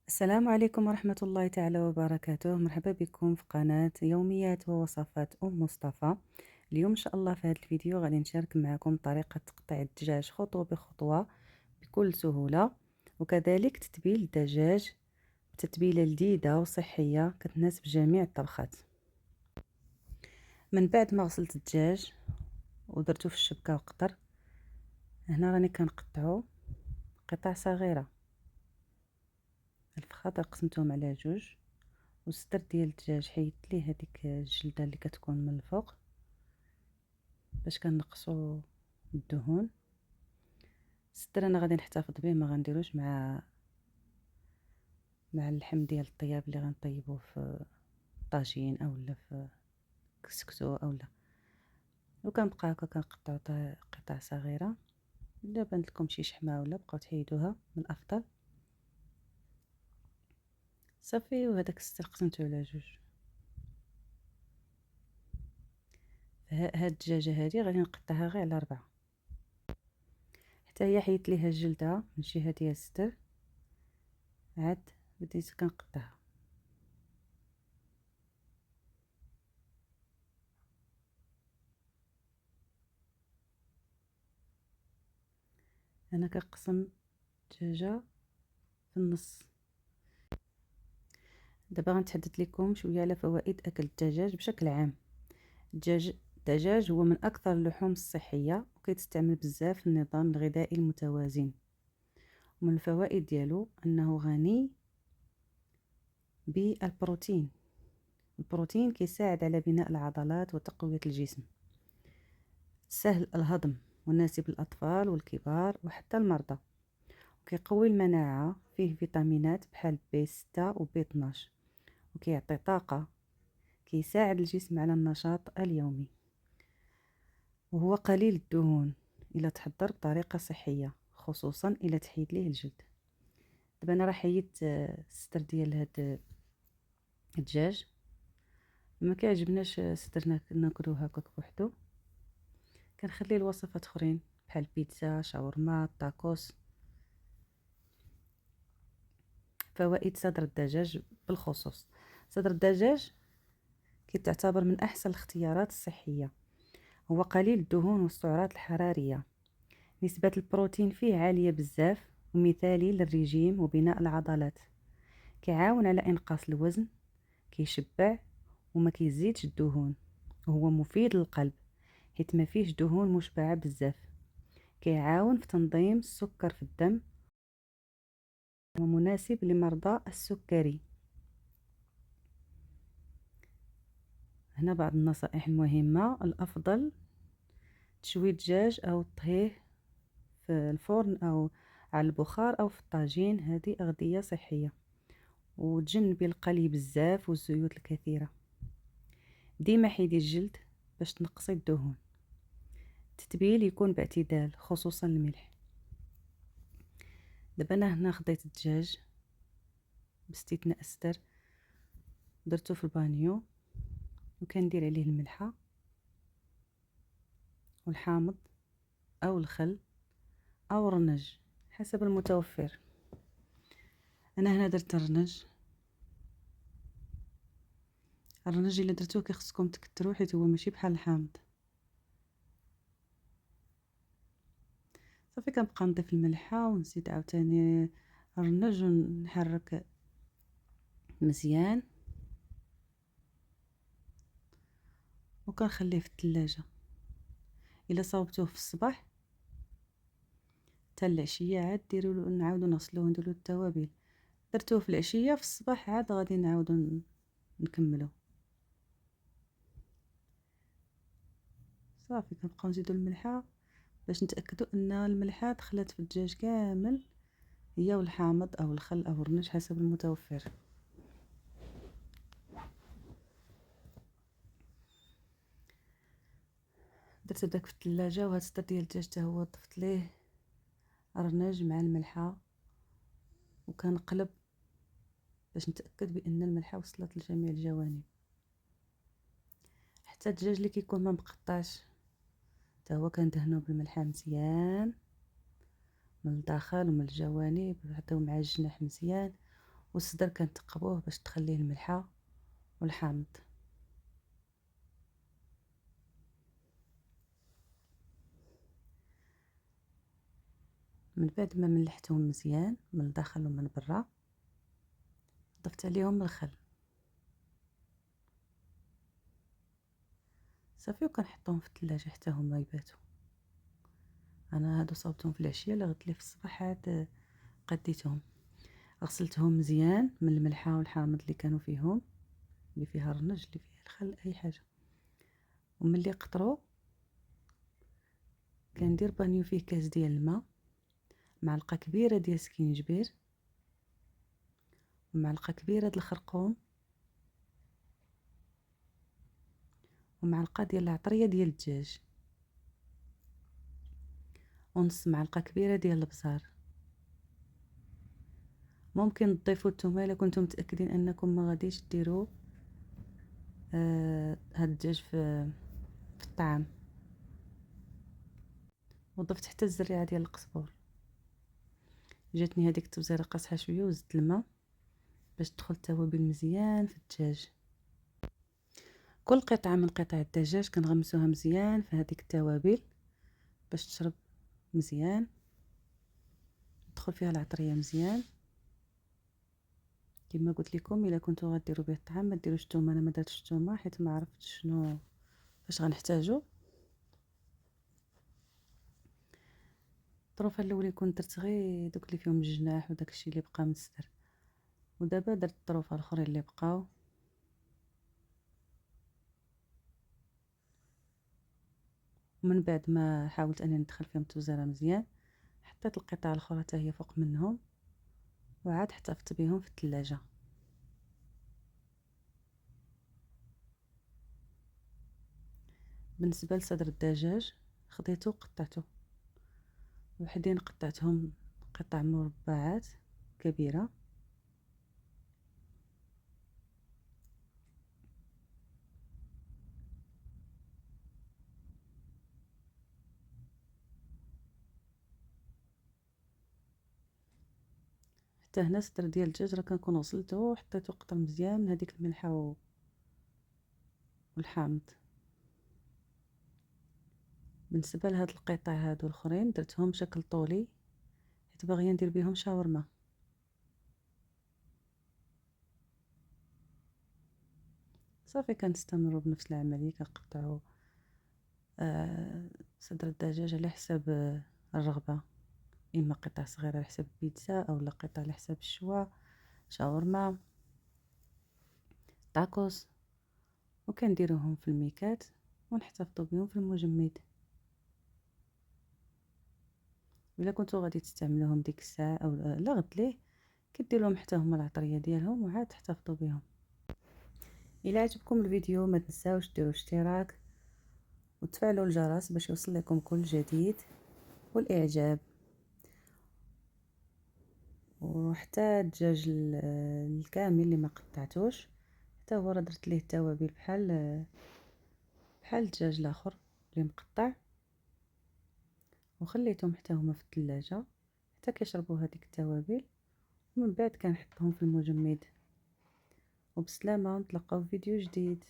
السلام عليكم ورحمة الله تعالى وبركاته. مرحبا بكم في قناة يوميات ووصفات مصطفى. اليوم إن شاء الله في هذا الفيديو غادي نشارك معكم طريقة تقطيع الدجاج خطوة بخطوة بكل سهولة، وكذلك تتبيل الدجاج بتتبيلة لذيذة وصحية كتناسب جميع الطبخات. من بعد ما غسلت الدجاج ودرتو في الشبكة وقطر، هنا راني كنقطعو قطع صغيرة. الفخاذ قسمتهم على جوج، والصدر ديال الدجاج حيدت ليه هذيك الجلده اللي كتكون من الفوق باش كنقصوا الدهون. الصدر انا غادي نحتفظ به، ما غنديروش مع اللحم ديال الطياب اللي غنطيبوه في طاجين اولا في كسكسو اولا. وكنبقى هكا كنقطعو قطع صغيره. الا بانت لكم شي شحمه ولا بقاو تحيدوها من الافضل صافي. وهذاك الصدر قسمته على جوج. هاد الدجاجه هذه غادي نقطعها غير على 4 حتى هي حيدت ليها الجلده من الجهه ديال الصدر. عاد بديت كنقطعها. انا كنقسم الدجاجه في النص. دابا غنتحدث لكم شويه على فوائد اكل الدجاج بشكل عام. الدجاج هو من اكثر اللحوم الصحيه وكيتستعمل بزاف في النظام الغذائي المتوازن. ومن الفوائد ديالو انه غني بالبروتين. البروتين كيساعد على بناء العضلات وتقويه الجسم، سهل الهضم مناسب للاطفال والكبار وحتى المرضى، وكيقوي المناعه. فيه فيتامينات بحال بي 6 و بي 12 وكيعطي طاقه، كيساعد الجسم على النشاط اليومي، وهو قليل الدهون الى تحضر بطريقه صحيه، خصوصا الى تحيد ليه الجلد. دابا انا راه حيدت الصدر ديال هاد الدجاج. ما كيعجبناش الصدر ناكلو هكاك بوحدو، كنخليه لوصفات اخرين بحال بيتزا، شاورما، طاكوس. فوائد صدر الدجاج بالخصوص: صدر الدجاج كيتعتبر من احسن الاختيارات الصحيه. هو قليل الدهون والسعرات الحراريه، نسبة البروتين فيه عالية بزاف، ومثالي للرجيم وبناء العضلات. كيعاون على إنقاص الوزن، كيشبع وما كيزيدش الدهون. وهو مفيد للقلب حيت ما فيهش دهون مشبعة بزاف. كيعاون في تنظيم السكر في الدم ومناسب لمرضى السكري. هنا بعض النصائح المهمة: الأفضل تشوي الدجاج أو طهيه في الفرن أو على البخار أو في الطاجين، هذه أغذية صحية. وتجنبي القلي بزاف والزيوت الكثيرة. ديما حيدي الجلد باش تنقصي الدهون. التتبيل يكون باعتدال خصوصا الملح. دابا انا هنا خديت الدجاج باستثناء الصدر، درتو في البانيو وكندير عليه الملحه والحامض او الخل او الرنج حسب المتوفر. انا هنا درت الرنج اللي درتوه كيخصكم تكتروه حيت هو ماشي بحال الحامض. صافي كنبقى نضيف الملحه ونزيد عاوتاني الرنج ونحرك مزيان، وكنخليه في الثلاجه. الا صاوبتوه في الصباح حتى العشيه عاد ديروا نعاودو نغسلوه ونديروا التوابل. درتوه في العشيه، في الصباح عاد غادي نعاودو نكملو. صافي كنبقاو نزيدو الملحه باش نتاكدوا ان الملحه دخلت في الدجاج كامل، هي والحامض او الخل او الرنج حسب المتوفر. درت داك في الثلاجه. وهاد الصدر ديال الدجاج حتى هو ضفت ليه الرنج مع الملحه وكنقلب باش نتاكد بان الملحه وصلت لجميع الجوانب. حتى الدجاج اللي كيكون ما مقطعش حتى هو كندهنوه بالملحه مزيان من الداخل ومن الجوانب، حتى مع الجناح مزيان. والصدر كنتقبوه باش تخليه الملحه والحامض. من بعد ما ملحتهم مزيان من الداخل ومن برا، ضفت عليهم الخل صافي، وكنحطهم في الثلاجه حتى هما يباتوا. انا هادو صاوبتهم في العشيه، لغد لي في الصباح عاد قديتهم. غسلتهم مزيان من الملحه والحامض اللي كانوا فيهم، اللي فيها الرنج، اللي فيها الخل، اي حاجه. وملي قطروا كندير بانيو فيه كاس ديال الماء، معلقه كبيره ديال سكينجبير، ومعلقه كبيره ديال الخرقوم، ومعلقه ديال العطريه ديال الدجاج، ونص معلقه كبيره ديال البزار. ممكن تضيفوا الثومه الا كنتم متاكدين انكم ما غاديش ديروا هاد الدجاج في الطعام. وضفت حتى الزريعه ديال القزبور. جاتني هذيك التبزيره قاصحه شويه، وزدت الماء باش تدخل التوابل مزيان في الدجاج. كل قطعه من قطع الدجاج كنغمسوها مزيان في هذيك التوابل باش تشرب مزيان، تدخل فيها العطريه مزيان. كما قلت لكم الا كنتو غديروا به الطعام ما ديروش الثومه. انا ما درتش الثومه حيت ما عرفتش شنو فاش غنحتاجو. الطروفه الاولين كنت درت غير دوك اللي فيهم الجناح وداك الشيء اللي بقى من الصدر، ودابا درت الطروفه الاخرين اللي بقاو. ومن بعد ما حاولت انني ندخل فيهم التوزيره مزيان، حطيت القطع الاخرى حتى هي فوق منهم، وعاد احتفظت بهم في الثلاجه. بالنسبه لصدر الدجاج خديته وقطعته، وحدين قطعتهم قطع مربعات كبيره، حتى هنا الصدر ديال الدجاج راه كنكون غسلته وحطيته قطر مزيان من هذيك الملحه والحامض. بالنسبه لهاد القطع هادو الاخرين درتهم بشكل طولي حيت باغيه ندير بهم شاورما. صافي كنستمروا بنفس العمليه، كنقطعوا صدر الدجاج على حساب الرغبه، اما قطع صغيره على حساب بيتزا او لا قطع على حساب الشوا، شاورما، طاكوس. وكنديروهم في الميكات ونحتفظوا بهم في المجمد. الا كنتو غادي تستعملوهم ديك الساعه او لا غد ليه، كدير لهم حتى هما العطريه ديالهم وعاد تحتفظوا بهم. الى عجبكم الفيديو ما تنساوش ديروا اشتراك وتفعلوا الجرس باش يوصل لكم كل جديد، والاعجاب. وحتى الدجاج الكامل اللي ما قطعتوش حتى هو راه درت ليه التوابل بحال الدجاج الاخر اللي مقطع، وخليتهم حتى هما في الثلاجه حتى كيشربوا هذيك التوابل. ومن بعد كنحطهم في المجمد. وبسلامه، نتلاقاو في فيديو جديد.